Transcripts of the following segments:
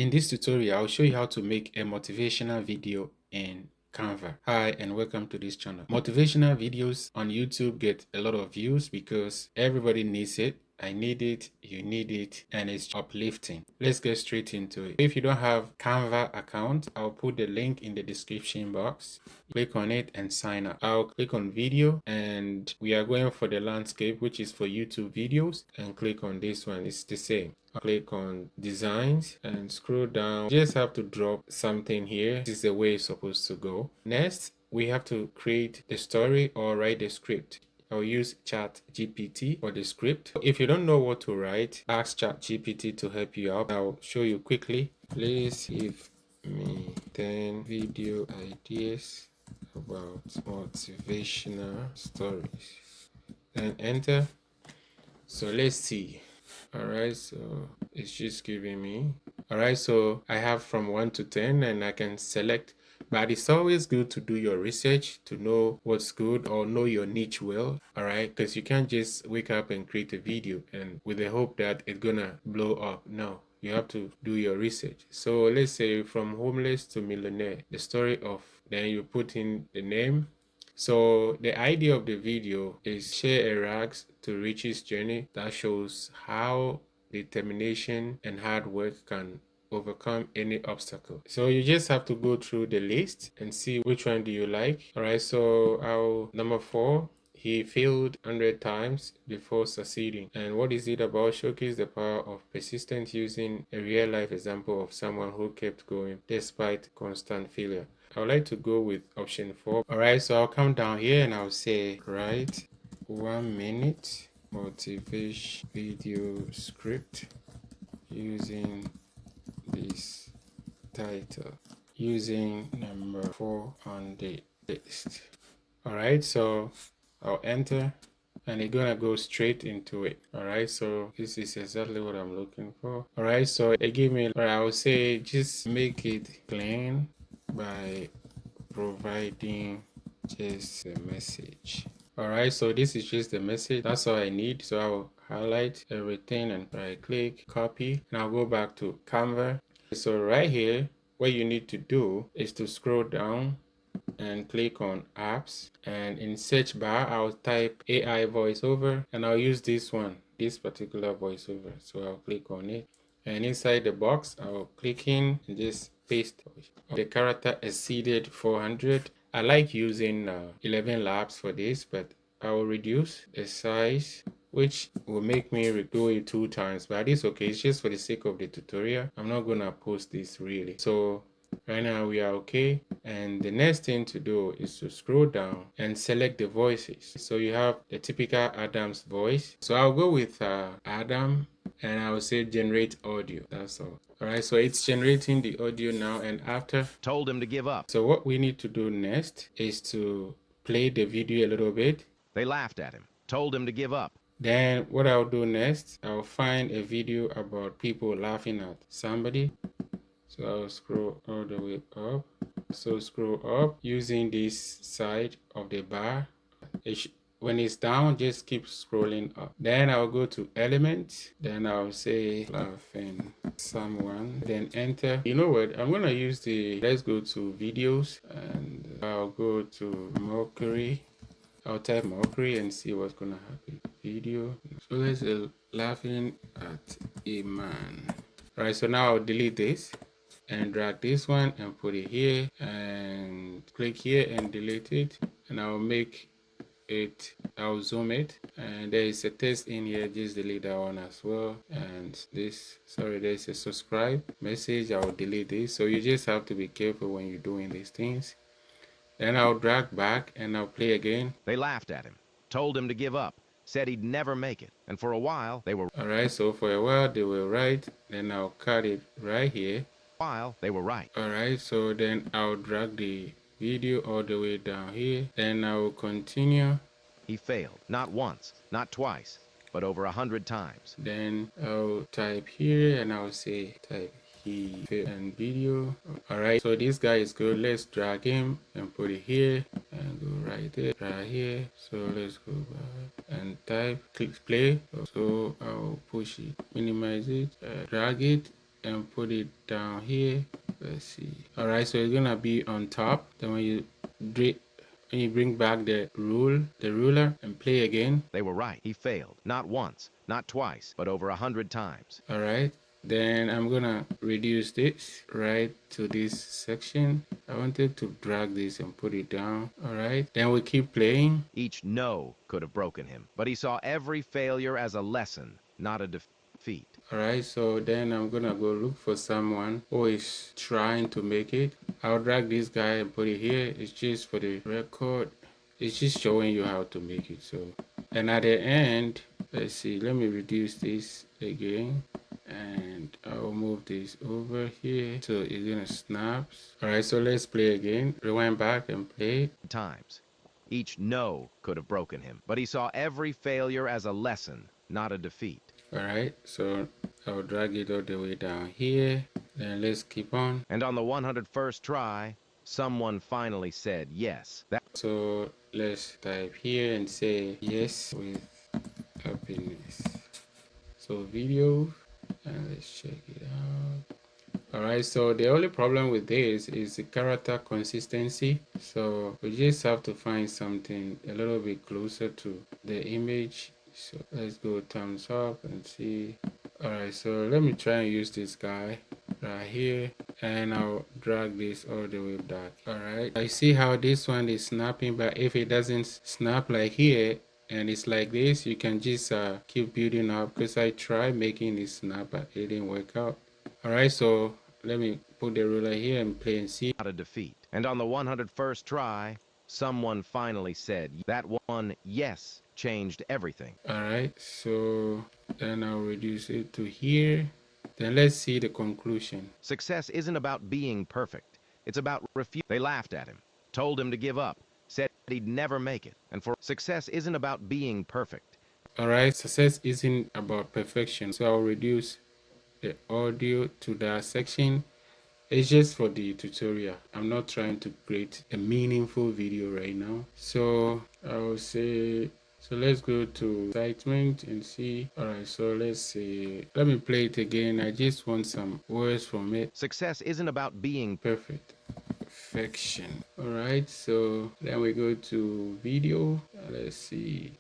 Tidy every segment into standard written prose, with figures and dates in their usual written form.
In this tutorial, I'll show you how to make a motivational video in Canva. Hi and welcome to this channel. Motivational videos on YouTube get a lot of views because everybody needs it. I need it, you need it, and it's uplifting. Let's get straight into it. If you don't have Canva account, I'll put the link in the description box. Click on it and sign up. I'll click on video and we are going for the landscape, which is for YouTube videos, and click on this one. It's the same. I'll click on designs and scroll down. You just have to drop something here. This is the way it's supposed to go. Next, we have to create the story or write the script. I'll use ChatGPT for the script. If you don't know what to write, ask ChatGPT to help you out. I'll show you quickly. Please give me 10 video ideas about motivational stories. Then enter. So let's see. Alright, so it's just giving me. Alright, so I have from 1 to 10 and I can select. But it's always good to do your research to know what's good or know your niche well, all right? Because you can't just wake up and create a video and with the hope that it's gonna blow up. No, you have to do your research. So let's say from homeless to millionaire, the story of, then you put in the name. So the idea of the video is share a rags to riches journey that shows how determination and hard work can overcome any obstacle. So you just have to go through the list and see which one do you like. All right, so our number 4, he failed 100 times before succeeding. And what is it about? Showcase the power of persistence using a real life example of someone who kept going despite constant failure. I would like to go with option 4. All right, so I'll come down here and I'll say write 1 minute motivation video script using this title, using number 4 on the list. All right, so I'll enter and it's gonna go straight into it. All right, so this is exactly what I'm looking for. All right, so it gave me, I would say just make it clean by providing just the message. All right, so this is just the message. That's all I need. So I'll highlight everything and right click, copy, and I'll go back to Canva. So right here, what you need to do is to scroll down and click on apps, and in search bar I'll type AI voiceover and I'll use this one, this particular voiceover. So I'll click on it and inside the box I'll click in and just paste. The character exceeded 400. I like using 11 labs for this, but I will reduce the size, which will make me do it 2 times, but it's okay. It's just for the sake of the tutorial. I'm not gonna post this really. So right now we are okay, and the next thing to do is to scroll down and select the voices. So you have the typical Adam's voice. So I'll go with Adam and I will say generate audio. That's all. All right, so it's generating the audio now, and after Told him to give up. So what we need to do next is to play the video a little bit. They laughed at him. Told him to give up. Then what I'll do next, I'll find a video about people laughing at somebody. So I'll scroll all the way up. So scroll up using this side of the bar. When it's down, just keep scrolling up. Then I'll go to elements. Then I'll say laughing someone. Then enter. You know what? I'm gonna use let's go to videos and I'll go to mockery. I'll type mockery and see what's gonna happen. Video. So let's laughing at a man. Alright, so now I'll delete this and drag this one and put it here and click here and delete it, and I'll make it, I'll zoom it, and there is a text in here, just delete that one as well. And this, sorry, there's a subscribe message, I'll delete this. So you just have to be careful when you're doing these things. Then I'll drag back and I'll play again. They laughed at him. Told him to give up. Said he'd never make it. And for a while, they were Alright, so for a while they were right. Then I'll cut it right here. right. Alright, so then I'll drag the video all the way down here. Then I will continue. He failed. Not once, not twice, but over 100 times. Then I'll type here and I'll say type he failed and video. Alright, so this guy is good. Let's drag him and put it here and go right there, right here. So let's go back and type, click play. So I'll push it, minimize it, drag it and put it down here. Let's see. All right, so it's gonna be on top. Then when you bring back the ruler and play again. They were right. He failed. Not once, not twice, but over 100 times. All right, then I'm gonna reduce this right to this section. I wanted to drag this and put it down. All right, then we keep playing. Each no could have broken him, but he saw every failure as a lesson, not a defeat. All right, so then I'm gonna go look for someone who is trying to make it. I'll drag this guy and put it here. It's just for the record. It's just showing you how to make it. So, and at the end, let's see, let me reduce this again, and I'll move this over here so it's gonna snap. All right, so let's play again. Rewind back and play. Times. Each no could have broken him, but he saw every failure as a lesson, not a defeat. All right, so I'll drag it all the way down here. Then let's keep on. And on the 101st try, someone finally said yes. So let's type here and say yes with happiness. So video, and let's check it out. All right, so the only problem with this is the character consistency. So we just have to find something a little bit closer to the image. So let's go thumbs up and see. All right, so let me try and use this guy right here, and I'll drag this all the way back. All right, I see how this one is snapping, but if it doesn't snap like here and it's like this, you can just keep building up, because I tried making it snap but it didn't work out. All right, so let me put the ruler here and play and see. Not a defeat. And on the 101st try, someone finally said that one yes changed everything. All right, so then I'll reduce it to here. Then let's see the conclusion. Success isn't about being perfect. It's about They laughed at him, told him to give up, said he'd never make it. And for success isn't about being perfect. All right, success isn't about perfection. So I'll reduce the audio to that section. It's just for the tutorial. I'm not trying to create a meaningful video right now. So I'll say, so let's go to excitement and see. All right, so let's see. Let me play it again. I just want some words from it. Success isn't about being perfect. Perfection. All right, so then we go to video. Let's see.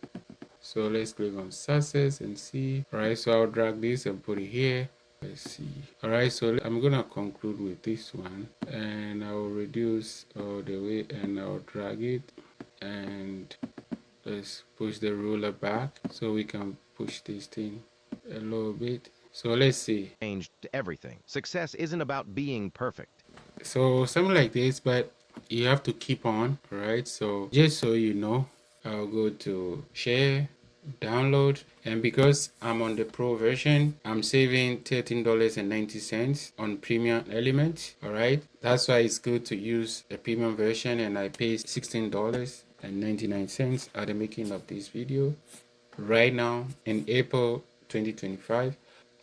So let's click on success and see. All right, so I'll drag this and put it here. Let's see. All right, so I'm gonna conclude with this one, and I'll reduce all the way, and I'll drag it, and let's push the ruler back so we can push this thing a little bit. So let's see. Changed everything. Success isn't about being perfect. So something like this, but you have to keep on. All right, so just so you know, I'll go to share, download, and because I'm on the pro version, I'm saving $13.90 on premium elements. All right, that's why it's good to use the premium version, and I pay $16.99 at the making of this video right now in April 2025,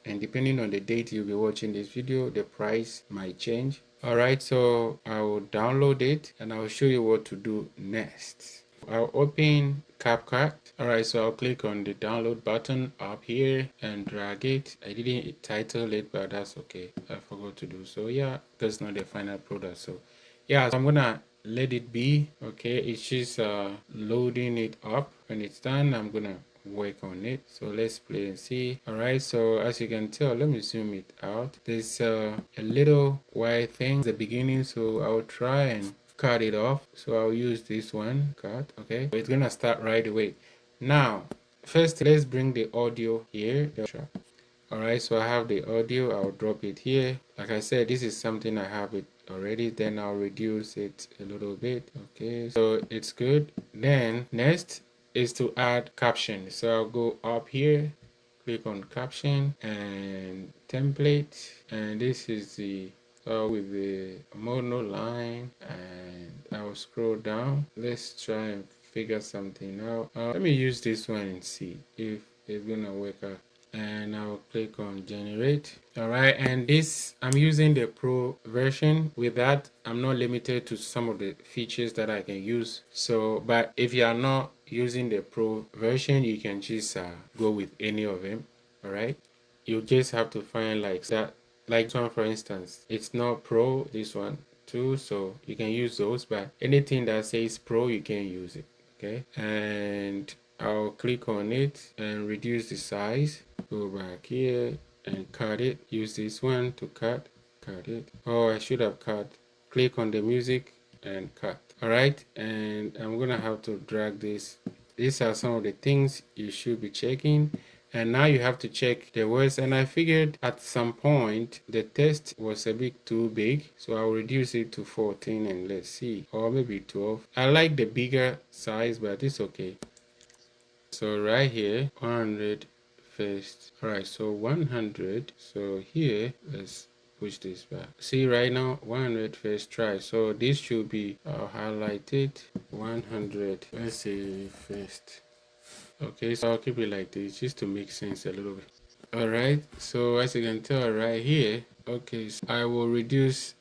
and depending on the date you'll be watching this video, the price might change. All right, so I will download it and I'll show you what to do next. I'll open CapCut. All right, so I'll click on the download button up here and drag it. I didn't title it, but that's okay. I forgot to do so. Yeah, that's not the final product. So yeah, so I'm gonna let it be. Okay, it's just loading it up. When it's done, I'm gonna work on it. So let's play and see. All right, so as you can tell, let me zoom it out. There's a little white thing at the beginning, so I'll try and cut it off. So I'll use this one, cut. Okay, so it's gonna start right away. Now first, let's bring the audio here. All right, so I have the audio. I'll drop it here. Like I said, this is something I have it already. Then I'll reduce it a little bit. Okay, so it's good. Then next is to add caption. So I'll go up here, click on caption and template, and this is the with the mono line, and I'll scroll down. Let's try and figure something out. Let me use this one and see if it's gonna work out. And I'll click on generate. All right, and this, I'm using the pro version. With that, I'm not limited to some of the features that I can use. So but if you are not using the pro version, you can just go with any of them. All right, you just have to find like that Like this one, for instance, it's not Pro, this one too, so you can use those, but anything that says Pro, you can use it. Okay, and I'll click on it and reduce the size. Go back here and cut it. Use this one to cut it. Oh, I should have cut. Click on the music and cut. All right, and I'm gonna have to drag this. These are some of the things you should be checking, and now you have to check the words. And I figured at some point the text was a bit too big, so I'll reduce it to 14 and let's see, or maybe 12. I like the bigger size, but it's okay. So right here 100 first. All right, so 100. So here let's push this back. See, right now 100 first try, so this should be highlighted 100. Let's say first. Okay, so I'll keep it like this just to make sense a little bit. All right, so as you can tell right here, okay, so I will reduce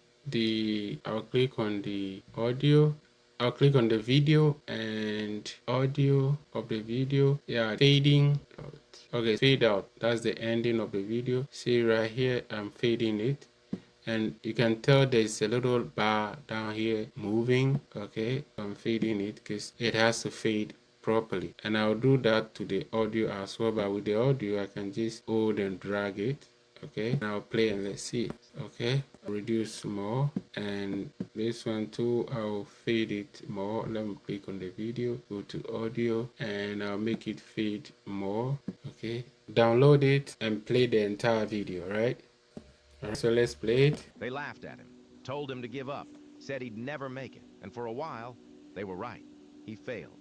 I'll click on the audio, I'll click on the video and audio of the video. Yeah, fading out. Okay, fade out. That's the ending of the video. See right here, I'm fading it. And you can tell there's a little bar down here moving. Okay, I'm fading it because it has to fade properly, and I'll do that to the audio as well. But with the audio I can just hold and drag it. Okay, now play and let's see. Okay, reduce more, and this one too I'll fade it more. Let me click on the video, go to audio, and I'll make it fade more. Okay, download it and play the entire video. Right, so let's play it. They laughed at him, told him to give up, said he'd never make it, and for a while, they were right. He failed.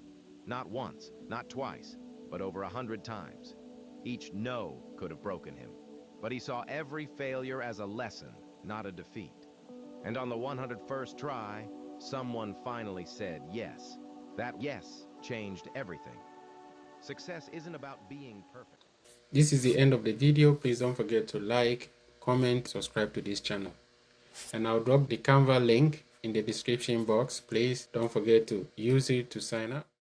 Not once, not twice, but over 100 times. Each no could have broken him. But he saw every failure as a lesson, not a defeat. And on the 101st try, someone finally said yes. That yes changed everything. Success isn't about being perfect. This is the end of the video. Please don't forget to like, comment, subscribe to this channel. And I'll drop the Canva link in the description box. Please don't forget to use it to sign up.